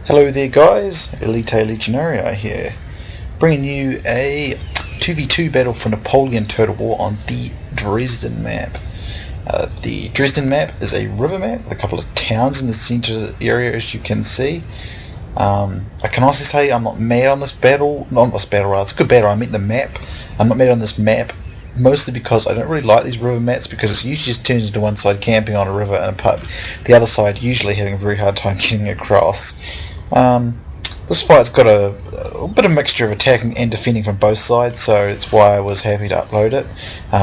Hello there guys, Elita Legionarii here, bringing you a 2v2 battle for Napoleon Total War on the Dresden map. The Dresden map is a river map with a couple of towns in the centre of the area, as you can see. I can honestly say I'm not mad on this battle, it's a good battle, I meant the map. I'm not mad on this map, mostly because I don't really like these river maps, because it usually just turns into one side camping on a river and a pub, the other side usually having a very hard time getting across. This fight's got a bit of mixture of attacking and defending from both sides, so that's why I was happy to upload it.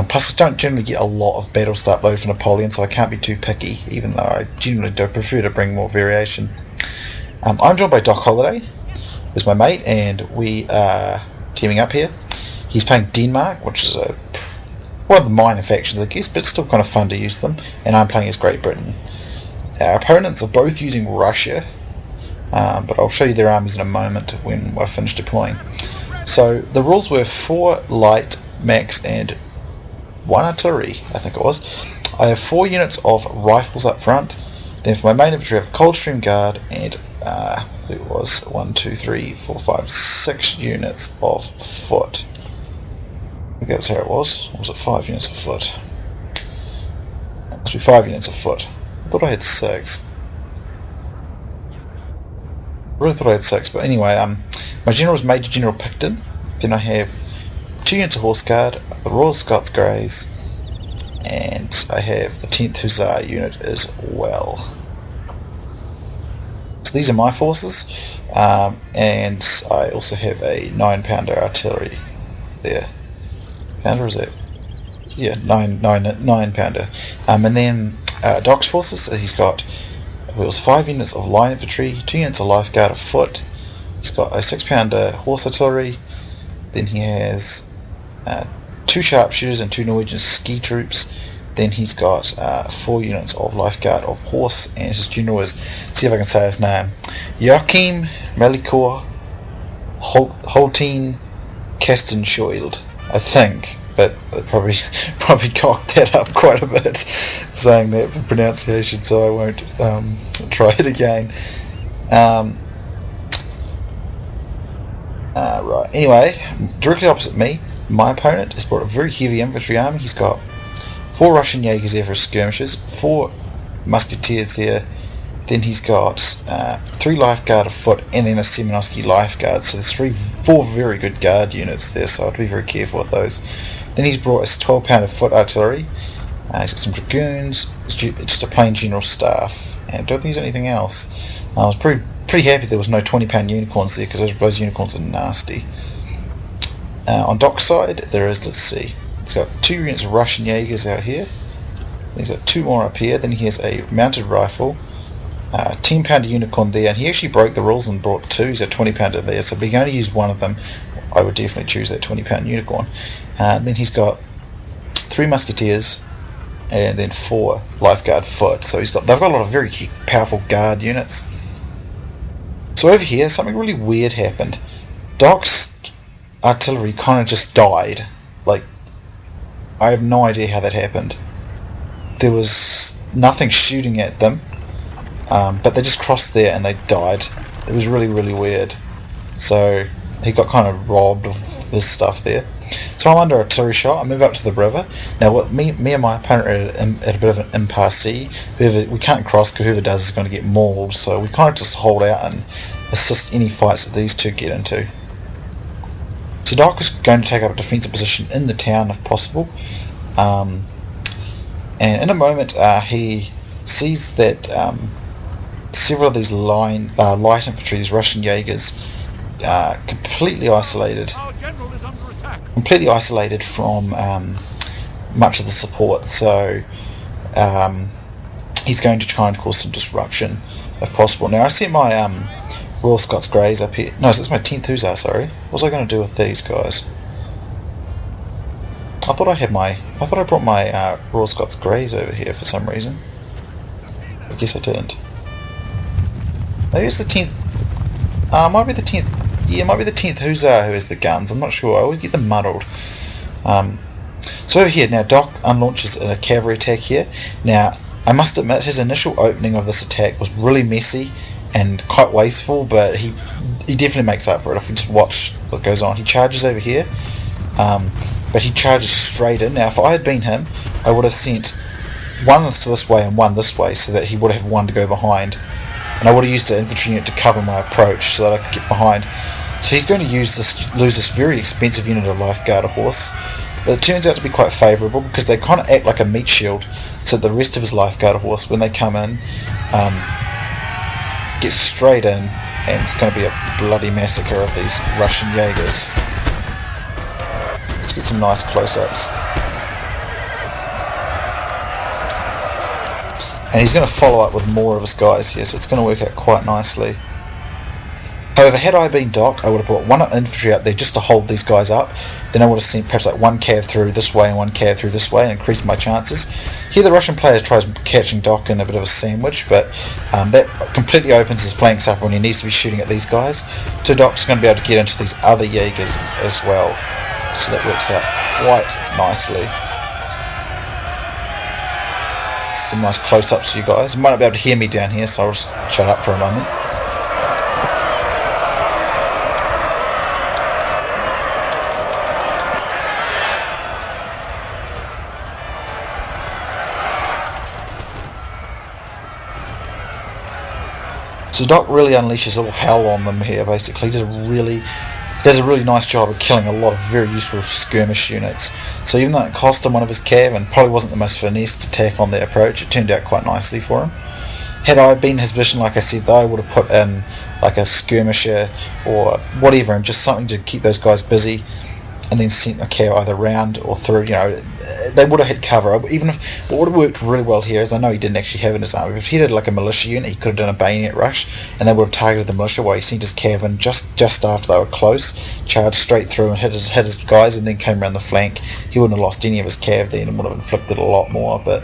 Plus I don't generally get a lot of battles to upload for Napoleon, so I can't be too picky, even though I generally do prefer to bring more variation. I'm joined by Doc Holliday, who's my mate, and we are teaming up here. He's playing Denmark, which is one of the minor factions I guess, but it's still kind of fun to use them, and I'm playing as Great Britain. Our opponents are both using Russia, but I'll show you their armies in a moment when we're finished deploying. So the rules were 4 light, max, and 1 artillery, I think it was. I have 4 units of rifles up front. Then for my main infantry I have a Coldstream Guard and it was 1, 2, 3, 4, 5, 6 units of foot. I think that was how it was. Or was it 5 units of foot? It must be 5 units of foot. I thought I had 6. I really thought I had 6, but anyway, my general is Major General Picton. Then I have 2 units of Horse Guard, the Royal Scots Greys, and I have the 10th Hussar unit as well. So these are my forces, and I also have a 9-pounder artillery there. Pounder, is it? Yeah, 9-pounder. And then Doc's forces, he's got 5 units of line infantry, 2 units of life guard of foot. He's got a 6-pounder horse artillery. Then he has 2 sharpshooters and 2 Norwegian ski troops. Then he's got 4 units of life guard of horse, and his general is, see if I can say his name, Joachim Melikor Holtein Kastenschild, I think, but I probably cocked that up quite a bit saying that for pronunciation, so I won't try it again. Right, anyway, directly opposite me, my opponent has brought a very heavy infantry army. He's got 4 Russian Jaegers there for his skirmishers, 4 musketeers there, then he's got 3 life guard of foot, and then a Semenovsky life guard, so there's 4 very good guard units there, so I'd be very careful with those. Then he's brought his 12-pounder foot artillery, he's got some dragoons, just a plain general staff, and I don't think there's anything else. I was pretty happy there was no 20-pound unicorns there, because those unicorns are nasty. On Doc's side, there is, let's see, he's got 2 units of Russian Jaegers out here, he's got 2 more up here, then he has a mounted rifle, 10-pounder unicorn there, and he actually broke the rules and brought 2, he's a 20-pounder there, so if he can only use one of them, I would definitely choose that 20-pound unicorn. Then he's got 3 musketeers, and then 4 lifeguard foot, so they've got a lot of very powerful guard units. So over here, something really weird happened. Doc's artillery kind of just died. Like, I have no idea how that happened. There was nothing shooting at them, but they just crossed there and they died. It was really, really weird. So he got kind of robbed of his stuff there. So I'm under artillery shot. I move up to the river. Now, what me and my opponent are at a bit of an impasse. We can't cross, because whoever does is going to get mauled. So we kind of just hold out and assist any fights that these two get into. So Doc is going to take up a defensive position in the town if possible. And in a moment, he sees that several of these light infantry, these Russian Jaegers, completely isolated from much of the support, so he's going to try and cause some disruption if possible. Now I sent my Royal Scots Greys up here. No, that's my 10th Hussar, sorry. What was I going to do with these guys? I thought I brought my Royal Scots Greys over here for some reason. I guess I didn't. Maybe it's the 10th. Might be the 10th. Yeah, it might be the 10th Hussar who has the guns. I'm not sure. I always get them muddled. So over here, now Doc unlaunches a cavalry attack here. Now, I must admit, his initial opening of this attack was really messy, and quite wasteful, but he definitely makes up for it if we just watch what goes on. He charges over here, but he charges straight in. Now if I had been him, I would have sent one to this way and one this way, so that he would have one to go behind, and I would have used the infantry unit to cover my approach so that I could get behind. So he's going to lose this very expensive unit of Lifeguard horse, but it turns out to be quite favourable because they kind of act like a meat shield, so the rest of his Lifeguard horse, when they come in, get straight in, and it's going to be a bloody massacre of these Russian Jaegers. Let's get some nice close-ups. And he's going to follow up with more of his guys here, so it's going to work out quite nicely. However, had I been Doc, I would have brought one infantry up there just to hold these guys up. Then I would have sent perhaps like one cav through this way and one cav through this way and increased my chances. Here the Russian player tries catching Doc in a bit of a sandwich, but that completely opens his flanks up when he needs to be shooting at these guys. So Doc's going to be able to get into these other Jaegers as well. So that works out quite nicely. Some nice close-ups for you guys. You might not be able to hear me down here, so I'll just shut up for a moment. So Doc really unleashes all hell on them here. Basically, he does a really nice job of killing a lot of very useful skirmish units. So even though it cost him one of his cav and probably wasn't the most finessed attack on their approach, it turned out quite nicely for him. Had I been in his position, like I said, though, I would have put in like a skirmisher or whatever, and just something to keep those guys busy, and then sent the cav either round or through. You know, they would have hit cover. Even if what would have worked really well here is, I know he didn't actually have in his army, but if he had like a militia unit, he could have done a bayonet rush, and they would have targeted the militia while he sent his cav in just after they were close, charged straight through and hit his guys, and then came around the flank. He wouldn't have lost any of his cav then and would have inflicted a lot more, but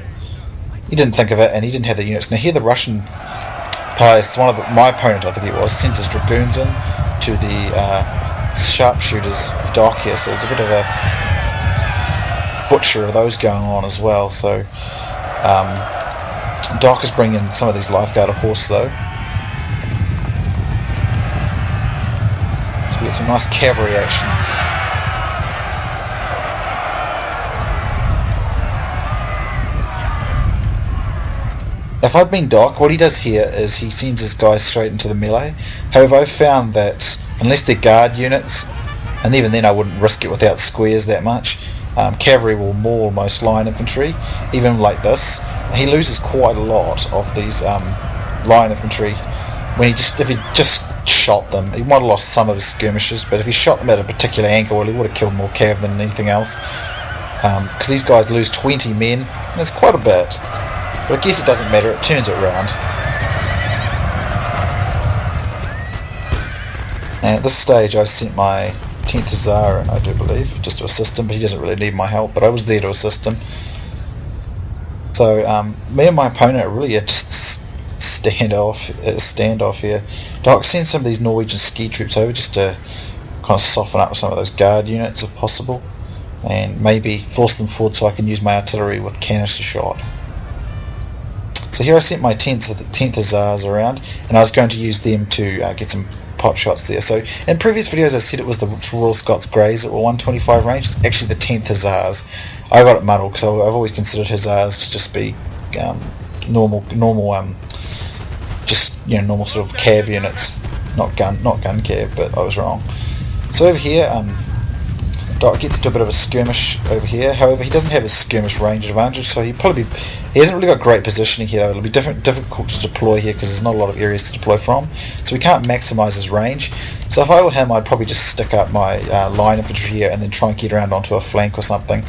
he didn't think of it, and he didn't have the units. Now here the Russian players, my opponent I think it was, sent his dragoons in to the sharpshooters of Doc here, so there's a bit of a butcher of those going on as well. So Doc is bringing some of these Lifeguard horse though, so we get some nice cavalry action. If I'd been Doc, what he does here is he sends his guys straight into the melee. However, I've found that unless they're guard units, and even then I wouldn't risk it without squares that much, cavalry will maul most line infantry, even like this. He loses quite a lot of these line infantry. If he just shot them, he might have lost some of his skirmishers, but if he shot them at a particular angle, well, he would have killed more cav than anything else. Because these guys lose 20 men, that's quite a bit. But I guess it doesn't matter, it turns it round. And at this stage I sent my 10th Hussar in, I do believe, just to assist him, but he doesn't really need my help, but I was there to assist him. So me and my opponent are really just standoff here. Doc sends some of these Norwegian ski troops over just to kind of soften up some of those guard units if possible, and maybe force them forward so I can use my artillery with canister shot. So here I sent my 10th Hussars around, and I was going to use them to get some pot shots there. So in previous videos I said it was the Royal Scots Greys that were 125 range. It's actually the 10th Hussars. I got it muddled because I've always considered Hussars to just be normal just normal sort of cav units, not gun cav, but I was wrong. So over here Doc gets to a bit of a skirmish over here. However, he doesn't have his skirmish range advantage, so he hasn't really got great positioning here. It'll be difficult to deploy here because there's not a lot of areas to deploy from, so we can't maximise his range. So if I were him, I'd probably just stick up my line infantry here and then try and get around onto a flank or something.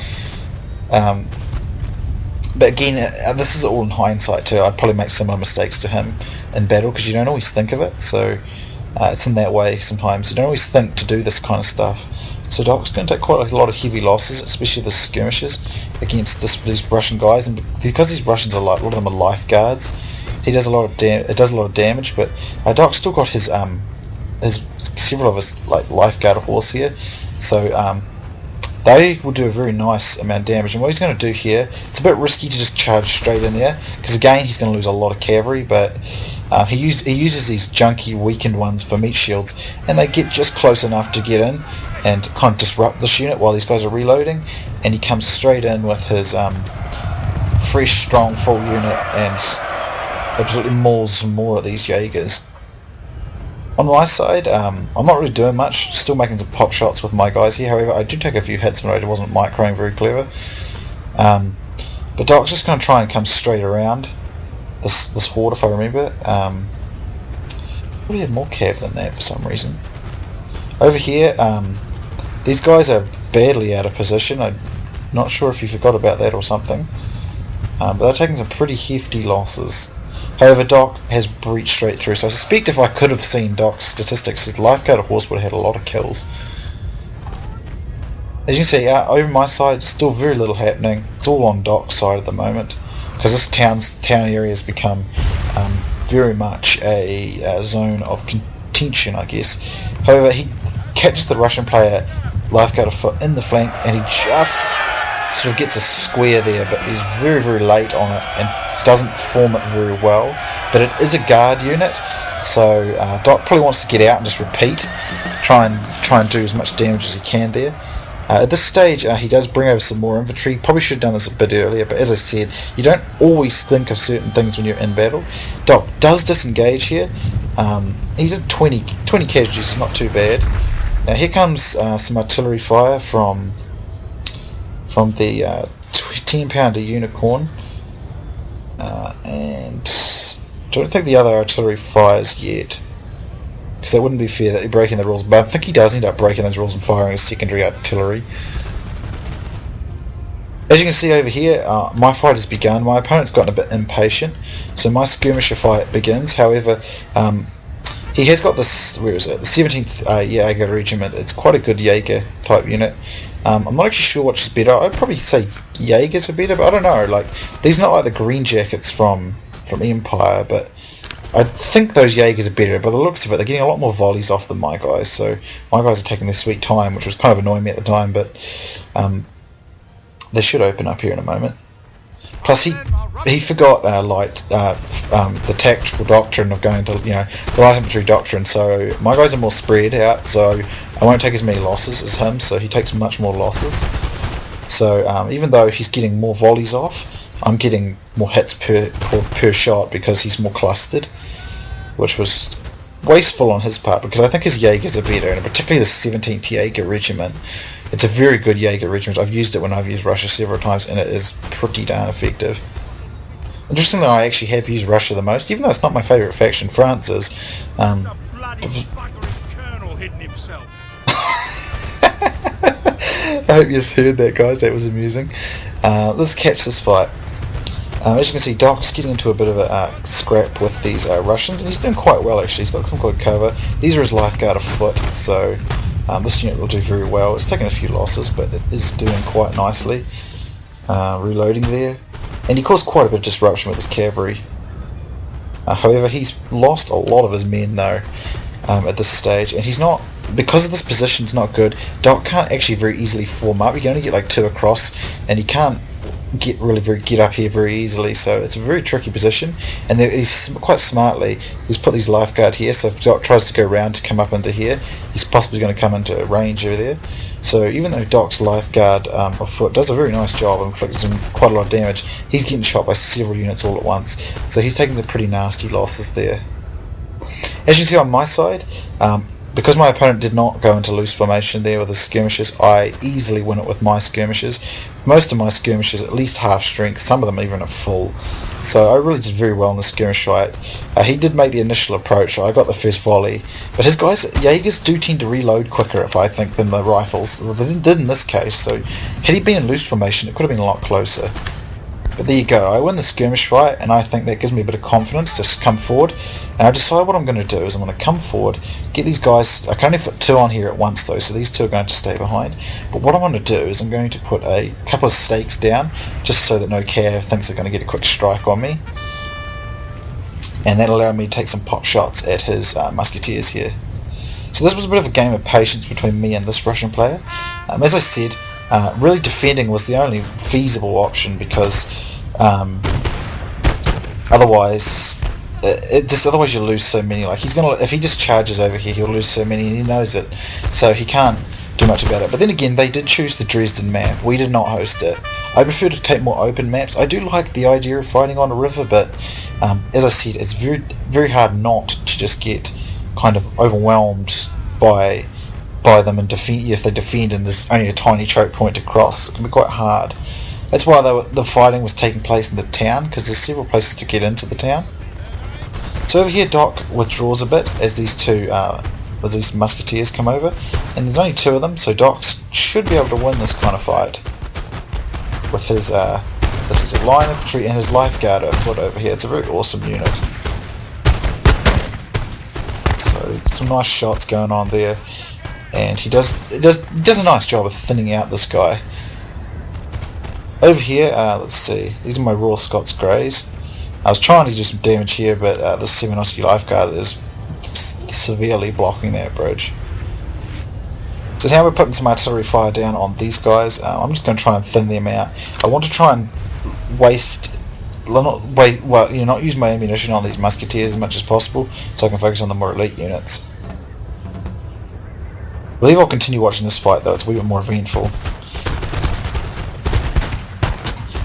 But again, this is all in hindsight too. I'd probably make similar mistakes to him in battle because you don't always think of it. So it's in that way sometimes. You don't always think to do this kind of stuff. So Doc's going to take quite a lot of heavy losses, especially the skirmishes against these Russian guys, and because these Russians are a lot of them are lifeguards, it does a lot of damage. But Doc's still got his several of his lifeguard horse here, so they will do a very nice amount of damage. And what he's going to do here, it's a bit risky to just charge straight in there, because again he's going to lose a lot of cavalry, but He uses these junky weakened ones for meat shields, and they get just close enough to get in and kind of disrupt this unit while these guys are reloading, and he comes straight in with his fresh, strong, full unit and absolutely mauls some more of these Jaegers. On my side, I'm not really doing much, still making some pop shots with my guys here. However, I do take a few hits when I wasn't microing very clever. But Doc's just going to try and come straight around this horde, if I remember. Probably had more cav than that for some reason. Over here, these guys are badly out of position. I'm not sure if you forgot about that or something. But they're taking some pretty hefty losses. However, Doc has breached straight through, so I suspect if I could have seen Doc's statistics, his lifeguard horse would have had a lot of kills. As you can see, over my side, still very little happening. It's all on Doc's side at the moment, because this town area has become very much a zone of contention, I guess. However, he catches the Russian player lifeguard afoot in the flank, and he just sort of gets a square there, but he's very, very late on it and doesn't form it very well. But it is a guard unit, so Doc probably wants to get out and just repeat, try and do as much damage as he can there. At this stage, he does bring over some more infantry. Probably should have done this a bit earlier, but as I said, you don't always think of certain things when you're in battle. Doc does disengage here. He's at 20 casualties, not too bad. Now here comes some artillery fire from the 10-pounder Unicorn, and don't think the other artillery fires yet, because that wouldn't be fair that you're breaking the rules, but I think he does end up breaking those rules and firing his secondary artillery. As you can see over here, my fight has begun. My opponent's gotten a bit impatient, so my skirmisher fight begins. However, he has got this, where is it, the 17th Jaeger Regiment. It's quite a good Jaeger type unit. I'm not actually sure which is better. I'd probably say Jaegers are better, but I don't know. Like, these are not like the green jackets from Empire, but I think those Jaegers are better. By the looks of it, they're getting a lot more volleys off than my guys, so my guys are taking their sweet time, which was kind of annoying me at the time, but they should open up here in a moment. Plus, he forgot the tactical doctrine of going to, the light infantry doctrine, so my guys are more spread out, so I won't take as many losses as him, so he takes much more losses. So even though he's getting more volleys off, I'm getting more hits per shot because he's more clustered, which was wasteful on his part, because I think his Jaegers are better, and particularly the 17th Jaeger Regiment. It's a very good Jaeger regiment. I've used it when I've used Russia several times, and it is pretty darn effective. Interestingly, I actually have used Russia the most, even though it's not my favourite faction. France is. I hope you just heard that, guys. That was amusing. Let's catch this fight. As you can see, Doc's getting into a bit of a scrap with these Russians, and he's doing quite well actually. He's got some good cover. These are his lifeguard afoot, so this unit will do very well. It's taken a few losses, but it is doing quite nicely. Reloading there. And he caused quite a bit of disruption with his cavalry. However, he's lost a lot of his men though at this stage, and he's not, because of this position's not good. Doc can't actually very easily form up. He can only get like 2 across, and he can't get up here very easily, so it's a very tricky position. And he's quite smartly, he's put these lifeguard here, so if Doc tries to go around to come up into here, he's possibly going to come into range over there. So even though Doc's lifeguard afoot does a very nice job and inflicts him quite a lot of damage, he's getting shot by several units all at once, so he's taking some pretty nasty losses there. As you can see on my side, because my opponent did not go into loose formation there with his skirmishers, I easily win it with my skirmishers. Most of my skirmishers at least half strength, some of them even at full. So I really did very well in the skirmish fight. He did make the initial approach, so I got the first volley. But his guys, Jaegers do tend to reload quicker, if I think, than the rifles. Well, they did in this case, so had he been in loose formation, it could have been a lot closer. But there you go, I win the skirmish fight, and I think that gives me a bit of confidence to come forward. And I decide what I'm going to do is I'm going to come forward, get these guys. I can only put 2 on here at once though, so these 2 are going to stay behind. But what I'm going to do is I'm going to put a couple of stakes down, just so that no Cav thinks they're going to get a quick strike on me. And that'll allow me to take some pop shots at his musketeers here. So this was a bit of a game of patience between me and this Russian player. As I said, really defending was the only feasible option, because otherwise it just, otherwise you lose so many. Like, he's gonna, if he just charges over here, he'll lose so many, and he knows it, so he can't do much about it. But then again, they did choose the Dresden map. We did not host it. I prefer to take more open maps. I do like the idea of fighting on a river, but as I said, it's very, very hard not to just get kind of overwhelmed by them and defend if they defend and there's only a tiny choke point to cross. It can be quite hard. That's why the fighting was taking place in the town, because there's several places to get into the town. So over here, Doc withdraws a bit as these these musketeers come over, and there's only two of them, so Doc should be able to win this kind of fight with his this is a line infantry and his lifeguard afoot over here. It's a very awesome unit. So some nice shots going on there, and he does a nice job of thinning out this guy. Over here, let's see, these are my Royal Scots Greys. I was trying to do some damage here, but the Semenowski lifeguard is severely blocking that bridge. So now we're putting some artillery fire down on these guys. I'm just going to try and thin them out. I want to try and not use my ammunition on these musketeers as much as possible, so I can focus on the more elite units. I believe I'll continue watching this fight though, it's a wee bit more eventful.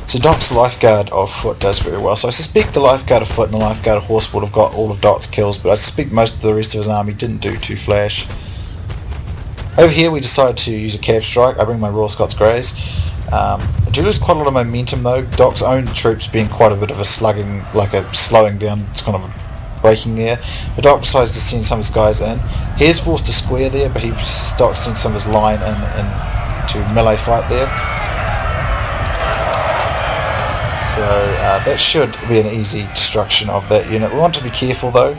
So Doc's lifeguard of foot does very well, so I suspect the lifeguard of foot and the lifeguard of horse would have got all of Doc's kills, but I suspect most of the rest of his army didn't do too flash. Over here we decided to use a cav strike. I bring my Royal Scots Greys. I do lose quite a lot of momentum though, Doc's own troops being quite a bit of a slugging, like a slowing down, it's kind of a breaking there, but Doc decides to send some of his guys in. He is forced to square there, but Doc sends some of his line in to melee fight there. So that should be an easy destruction of that unit. We want to be careful though.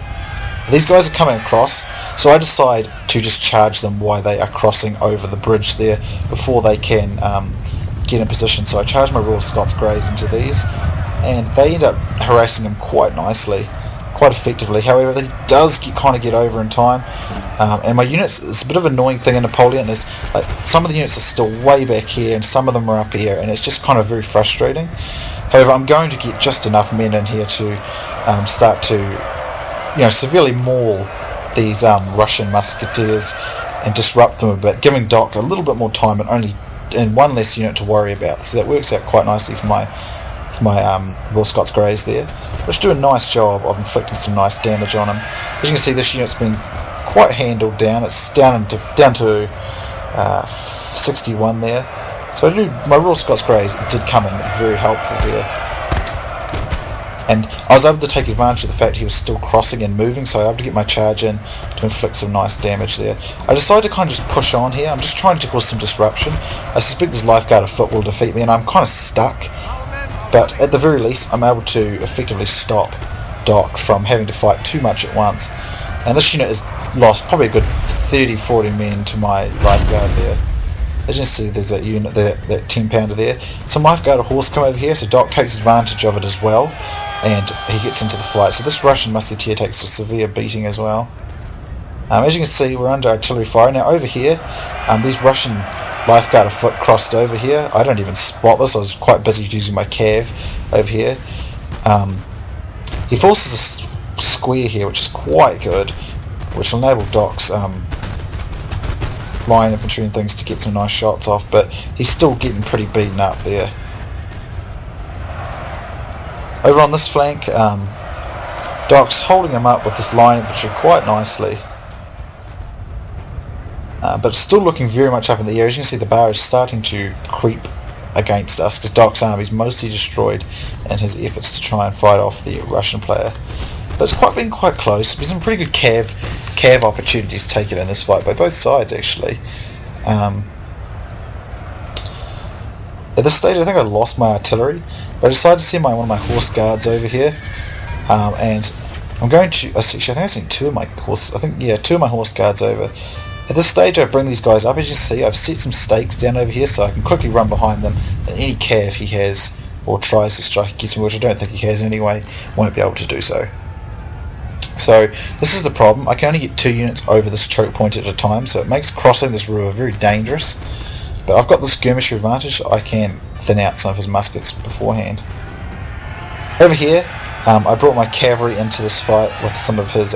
These guys are coming across, so I decide to just charge them while they are crossing over the bridge there before they can get in position. So I charge my Royal Scots Greys into these, and they end up harassing them quite nicely, quite effectively. However, he does kind of get over in time, and my units, it's a bit of an annoying thing in Napoleon, is like some of the units are still way back here and some of them are up here, and it's just kind of very frustrating. However, I'm going to get just enough men in here to start to, severely maul these Russian musketeers and disrupt them a bit, giving Doc a little bit more time and one less unit to worry about. So that works out quite nicely for my Royal Scots Greys there, which do a nice job of inflicting some nice damage on them. As you can see, this unit's been quite handled down. It's down to 61 there. So my Royal Scots Greys did come in very helpful here. And I was able to take advantage of the fact he was still crossing and moving, so I was able to get my charge in to inflict some nice damage there. I decided to kind of just push on here. I'm just trying to cause some disruption. I suspect this lifeguard of foot will defeat me, and I'm kind of stuck. But at the very least, I'm able to effectively stop Doc from having to fight too much at once. And this unit has lost probably a good 30-40 men to my lifeguard there. As you can see, there's that unit, that 10-pounder there. Some lifeguard of horse come over here, so Doc takes advantage of it as well, and he gets into the fight. So this Russian musketeer takes a severe beating as well. As you can see, we're under artillery fire. Now over here, these Russian lifeguard of foot crossed over here. I don't even spot this, I was quite busy using my cav over here. He forces a square here, which is quite good, which will enable Doc's line infantry and things to get some nice shots off, but he's still getting pretty beaten up there. Over on this flank, Doc's holding him up with this line infantry quite nicely, but it's still looking very much up in the air. As you can see, the bar is starting to creep against us because Doc's army is mostly destroyed in his efforts to try and fight off the Russian player. But it's been quite close. There's some pretty good cav opportunities taken in this fight by both sides actually. At this stage I think I lost my artillery, but I decided to send one of my horse guards over here, and I'm going to, actually I think I sent two of my horse guards over. At this stage I bring these guys up. As you can see, I've set some stakes down over here so I can quickly run behind them, and any cav he has or tries to strike against me, which I don't think he has anyway, won't be able to do so. So this is the problem. I can only get 2 units over this choke point at a time, so it makes crossing this river very dangerous. But I've got the skirmisher advantage, so I can thin out some of his muskets beforehand. Over here, I brought my cavalry into this fight with some of his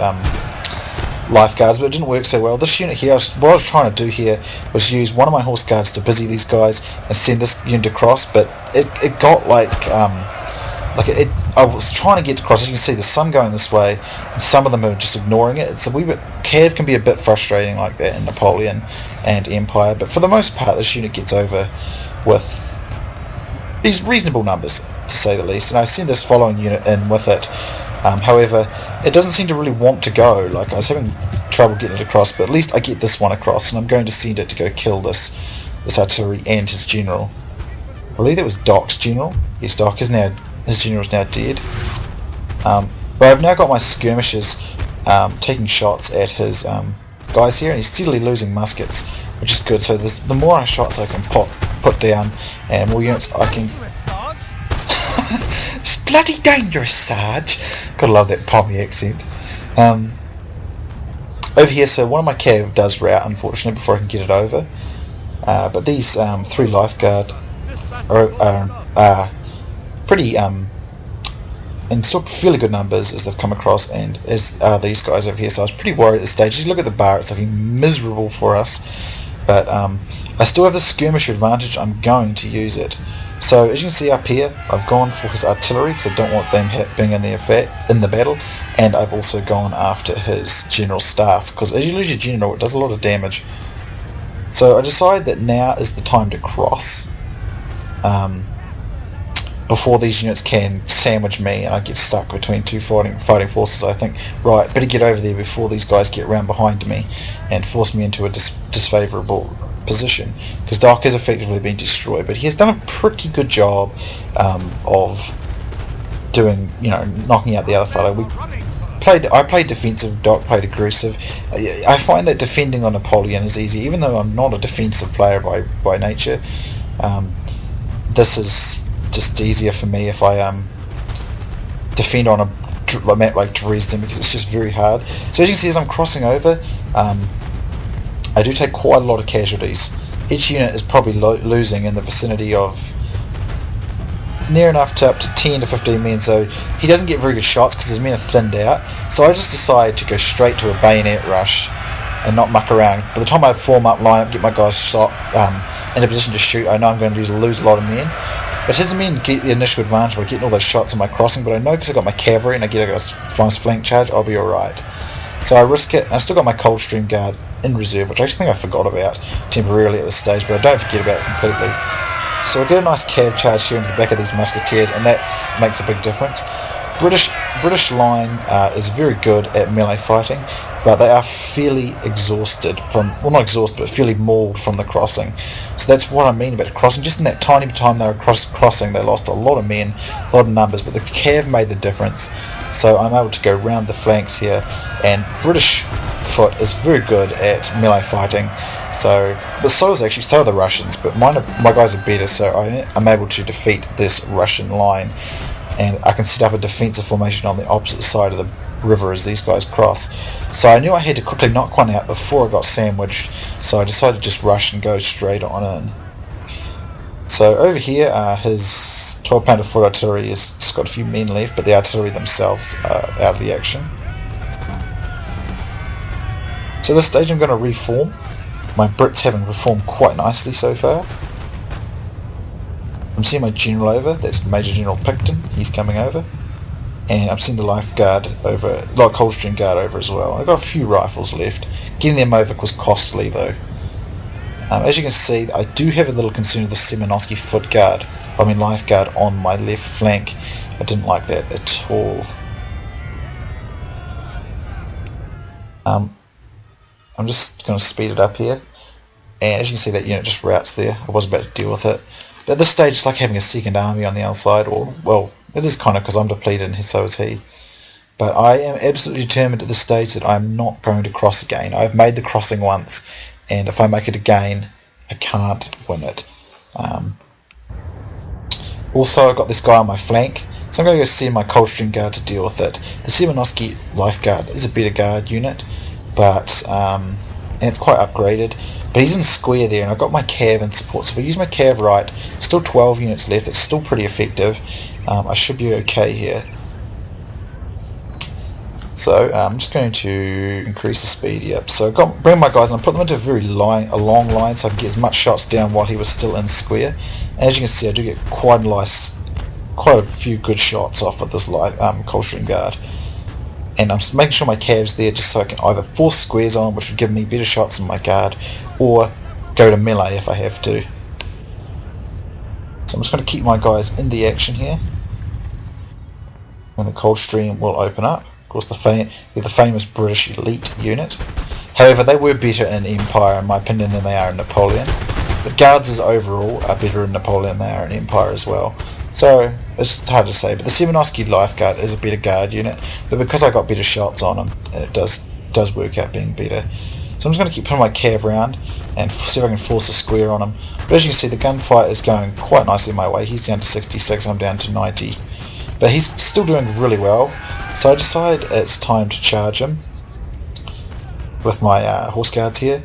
lifeguards, but it didn't work so well. This unit here, what I was trying to do here was use one of my horse guards to busy these guys and send this unit across, but it got like I was trying to get across. As you can see, there's some going this way, and some of them are just ignoring it. It's a wee bit. Cav can be a bit frustrating like that in Napoleon and Empire, but for the most part, this unit gets over with these reasonable numbers, to say the least. And I send this following unit in with it. However, it doesn't seem to really want to go. Like, I was having trouble getting it across, but at least I get this one across, and I'm going to send it to go kill this artillery and his general. I believe that was Doc's general. Yes, Doc is now, his general is now dead. But I've now got my skirmishers taking shots at his guys here, and he's steadily losing muskets, which is good. So the more shots I can put down, and more units I can. It's bloody dangerous, Sarge. Gotta love that Pommy accent. Over here, so one of my cav does rout, unfortunately, before I can get it over. But these 3 lifeguard are pretty in still fairly good numbers as they've come across, and as are these guys over here. So I was pretty worried at this stage. Just look at the bar; it's looking miserable for us. But I still have the skirmisher advantage. I'm going to use it. So as you can see up here, I've gone for his artillery because I don't want them being in the battle, and I've also gone after his general staff because as you lose your general, it does a lot of damage. So I decided that now is the time to cross before these units can sandwich me and I get stuck between 2 fighting forces. I think, right, better get over there before these guys get round behind me and force me into a disfavourable position, because Doc has effectively been destroyed, but he has done a pretty good job of doing, knocking out the other fellow. I played defensive, Doc played aggressive. I find that defending on Napoleon is easy, even though I'm not a defensive player by nature. This is just easier for me if I defend on a map like Dresden, because it's just very hard. So as you can see, as I'm crossing over, I do take quite a lot of casualties. Each unit is probably losing in the vicinity of near enough to up to 10 to 15 men, so he doesn't get very good shots because his men are thinned out. So I just decide to go straight to a bayonet rush and not muck around. By the time I form up, line up, get my guys shot in a position to shoot, I know I'm going to lose a lot of men. It doesn't mean get the initial advantage by getting all those shots in my crossing, but I know because I got my cavalry and I get a nice flank charge, I'll be alright. So I risk it. I still got my Coldstream Guard in reserve, which I actually think I forgot about temporarily at this stage, but I don't forget about it completely. So I get a nice cav charge here into the back of these musketeers, and that makes a big difference. British line is very good at melee fighting, but they are fairly exhausted from, well, not exhausted, but fairly mauled from the crossing. So that's what I mean about crossing. Just in that tiny time they were crossing, they lost a lot of men, a lot of numbers, but the cav made the difference. So I'm able to go round the flanks here, and British foot is very good at melee fighting. But so are the Russians, but my guys are better, so I'm able to defeat this Russian line, and I can set up a defensive formation on the opposite side of the river as these guys cross. So I knew I had to quickly knock one out before I got sandwiched, so I decided to just rush and go straight on in. So over here, his 12-pounder foot artillery has just got a few men left, but the artillery themselves are out of the action. So at this stage I'm going to reform. My Brits having performed quite nicely so far. I'm seeing my general over, that's Major General Picton, he's coming over. And I'm seeing the Life Guard over, like Coldstream Guard over as well. I've got a few rifles left. Getting them over was costly though. As you can see, I do have a little concern of the Semenowski Life Guard on my left flank. I didn't like that at all. I'm just going to speed it up here, and as you can see, that unit just routes there. I was about to deal with it, but at this stage it's like having a second army on the outside, or, well, it is kind of, because I'm depleted and so is he. But I am absolutely determined at this stage that I'm not going to cross again. I've made the crossing once, and if I make it again, I can't win it. Also, I've got this guy on my flank, so I'm going to go send my Coldstream Guard to deal with it. The Semenowski Life Guard is a better guard unit, but and it's quite upgraded. But he's in square there, and I've got my cav in support. So if I use my cav right, still 12 units left. It's still pretty effective. I should be okay here. So I'm just going to increase the speed here. So bring my guys and put them into a long line so I can get as much shots down while he was still in square. And as you can see, I do get quite a few good shots off of this Coldstream Guard. And I'm just making sure my cav's there just so I can either force squares on, which would give me better shots in my guard, or go to melee if I have to. So I'm just going to keep my guys in the action here, and the Coldstream will open up. Of course, they're the famous British elite unit. However, they were better in Empire, in my opinion, than they are in Napoleon. But Guards overall are better in Napoleon than they are in Empire as well. So it's hard to say, but the Semenovsky Life Guard is a better guard unit. But because I got better shots on them, it does work out being better. So I'm just going to keep putting my cav around and see if I can force a square on him. But as you can see, the gunfight is going quite nicely my way. He's down to 66, I'm down to 90. But he's still doing really well. So I decide it's time to charge him with my horse guards here.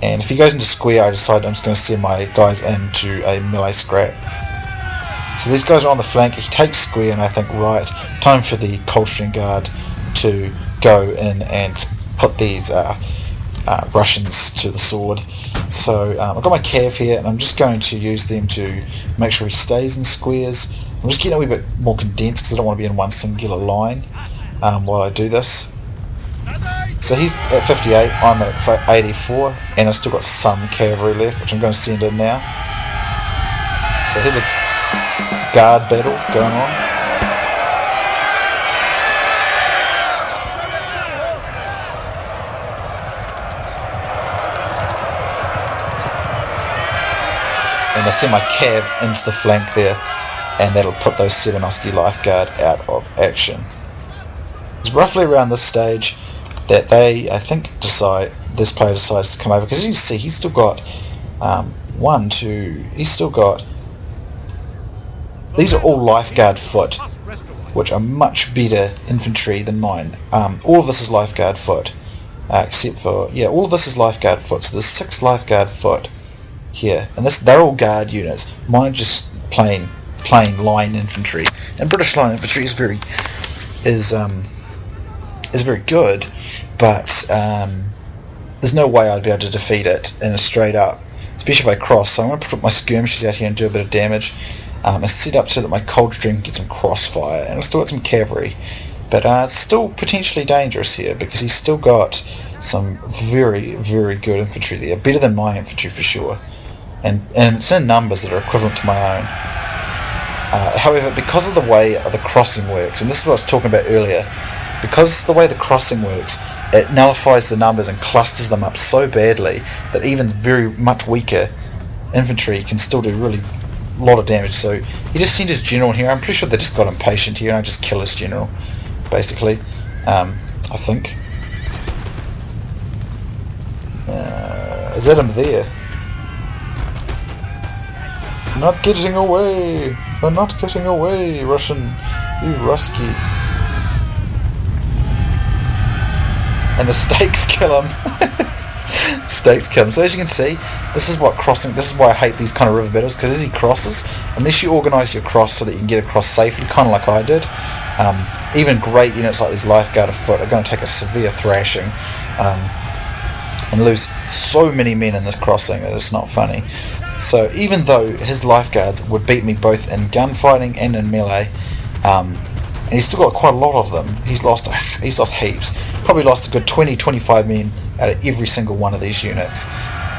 And if he goes into square, I decide I'm just going to send my guys into a melee scrap. So these guys are on the flank. He takes square, and I think, right, time for the Coldstream Guard to go in and put these Russians to the sword. So I've got my cav here, and I'm just going to use them to make sure he stays in squares. I'm just getting a wee bit more condensed because I don't want to be in one singular line while I do this. So he's at 58, I'm at 84, and I've still got some cavalry left, which I'm going to send in now. So here's a guard battle going on. And I send my cav into the flank there, and that'll put those Semenovsky Life Guard out of action. It's roughly around this stage that they, I think, this player decides to come over, because as you can see, he's still got these are all Life Guard foot, which are much better infantry than mine. All of this is Life Guard foot, except for, yeah, all of this is Life Guard foot, so there's 6 Life Guard foot here, and they're all guard units. Mine just plain line infantry, and British line infantry is very good, but there's no way I'd be able to defeat it in a straight up, especially if I cross. So I'm going to put my skirmishers out here and do a bit of damage, and set up so that my Coldstream gets some crossfire, and I've still got some cavalry, but it's still potentially dangerous here because he's still got some very, very good infantry there, better than my infantry for sure, and it's in numbers that are equivalent to my own. However, because of the way the crossing works, and this is what I was talking about earlier, because the way the crossing works, it nullifies the numbers and clusters them up so badly that even very much weaker infantry can still do really a lot of damage. So he just sent his general here. I'm pretty sure they just got impatient here and I just kill his general, basically. I think. Is that him there? Not getting away! We're not getting away, Russian! You Rusky! And the stakes kill him. Stakes kill him. So as you can see, this is why I hate these kind of river battles, because as he crosses, unless you organise your cross so that you can get across safely, kind of like I did, even great units like these Life Guard afoot are going to take a severe thrashing and lose so many men in this crossing that it's not funny. So even though his Life Guards would beat me both in gunfighting and in melee, and he's still got quite a lot of them, he's lost heaps. Probably lost a good 20-25 men out of every single one of these units,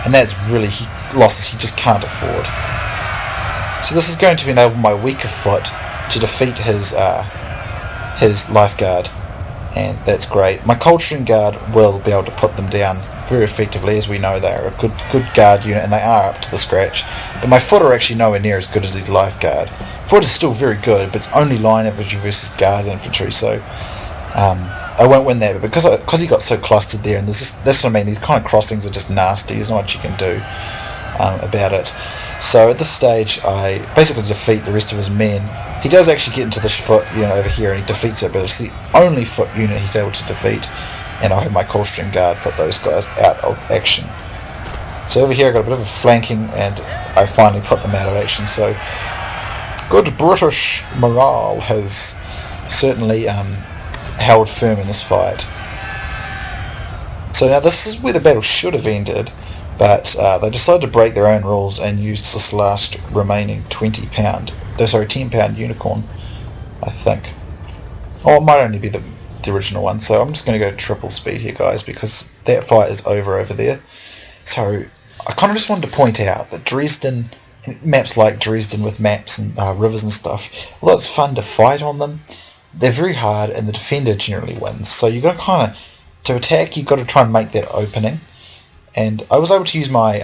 and that's really losses he just can't afford. So this is going to enable my weaker foot to defeat his Life Guard, and that's great. My Coldstream Guard will be able to put them down very effectively. As we know, they're a good guard unit, and they are up to the scratch. But my foot are actually nowhere near as good as his Life Guard. Foot is still very good, but it's only line infantry versus guard infantry, so I won't win that. But because he got so clustered there, and that's what I mean, these kind of crossings are just nasty. There's not much you can do about it. So at this stage, I basically defeat the rest of his men. He does actually get into this foot unit over here, and he defeats it, but it's the only foot unit he's able to defeat. And I have my Coldstream Guard put those guys out of action. So over here I got a bit of a flanking, and I finally put them out of action. So good British morale has certainly held firm in this fight. So now this is where the battle should have ended, but they decided to break their own rules and used this last remaining 10 pound unicorn, I think. Oh, it might only be the original one, so I'm just going to go triple speed here, guys, because that fight is over there. So I kind of just wanted to point out that Dresden, maps like Dresden with maps and rivers and stuff, although it's fun to fight on them, they're very hard and the defender generally wins. So you've got to kind of, to attack, you've got to try and make that opening. And I was able to use my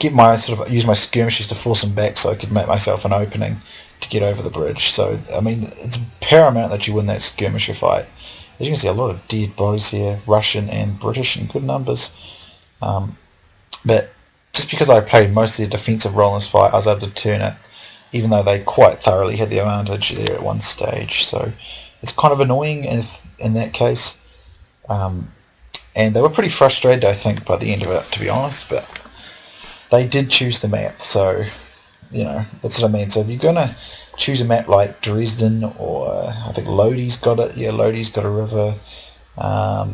use my skirmishes to force them back so I could make myself an opening to get over the bridge. So I mean, it's paramount that you win that skirmisher fight. As you can see, a lot of dead bodies here, Russian and British in good numbers. But just because I played mostly a defensive role in this fight, I was able to turn it, even though they quite thoroughly had the advantage there at one stage. So it's kind of annoying in that case. And they were pretty frustrated, I think, by the end of it, to be honest, but they did choose the map, so, you know, that's what I mean. So if you're going to choose a map like Dresden, or I think Lodi's got it, yeah, Lodi's got a river, I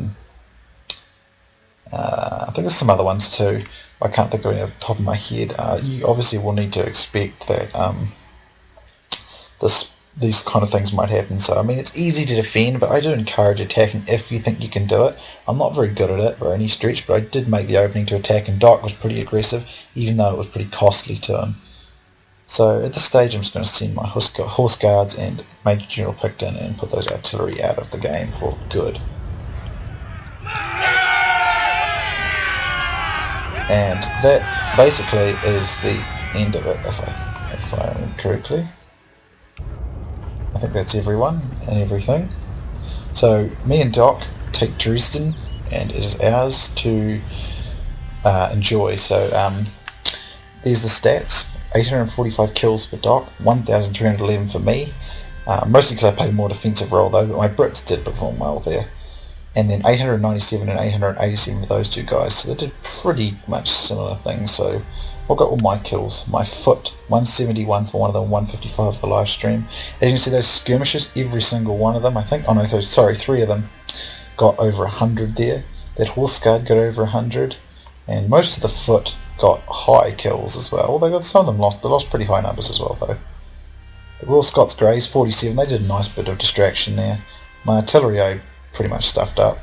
think there's some other ones too, I can't think of any off the top of my head. You obviously will need to expect that these kind of things might happen. So I mean, it's easy to defend, but I do encourage attacking if you think you can do it. I'm not very good at it by any stretch, but I did make the opening to attack, and Doc was pretty aggressive, even though it was pretty costly to him. So at this stage I'm just going to send my horse guards and Major General Picton and put those artillery out of the game for good. And that basically is the end of it, if I remember correctly. I think that's everyone and everything. So me and Doc take Dresden, and it is ours to enjoy. So there's the stats: 845 kills for Doc, 1,311 for me. Mostly because I played a more defensive role though, but my Brits did perform well there. And then 897 and 887 for those two guys, so they did pretty much similar things. So I've got all my kills. My foot, 171 for one of them, 155 for the live stream. As you can see, those skirmishes, every single one of them, I think, oh no, sorry, 3 of them got over 100 there. That horse guard got over 100, and most of the foot got high kills as well. Although some of them lost pretty high numbers as well though. The Royal Scots Greys, 47, they did a nice bit of distraction there. My artillery I pretty much stuffed up.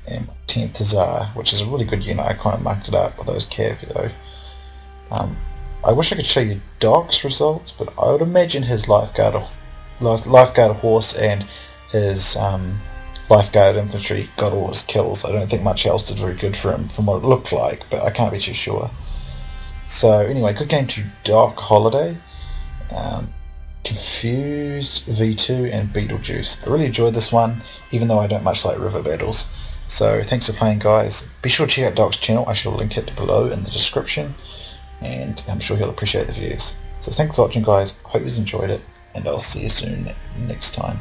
And 10th Hussar, which is a really good unit, I kind of mucked it up with those cav though. I wish I could show you Doc's results, but I would imagine his lifeguard horse and his lifeguard infantry got all his kills. I don't think much else did very good for him from what it looked like, but I can't be too sure. So anyway, good game to Doc, Holiday, Confused, V2 and BettleJuice. I really enjoyed this one, even though I don't much like river battles. So thanks for playing, guys. Be sure to check out Doc's channel. I shall link it below in the description, and I'm sure he'll appreciate the views. So thanks for watching, guys. Hope you enjoyed it, and I'll see you soon next time.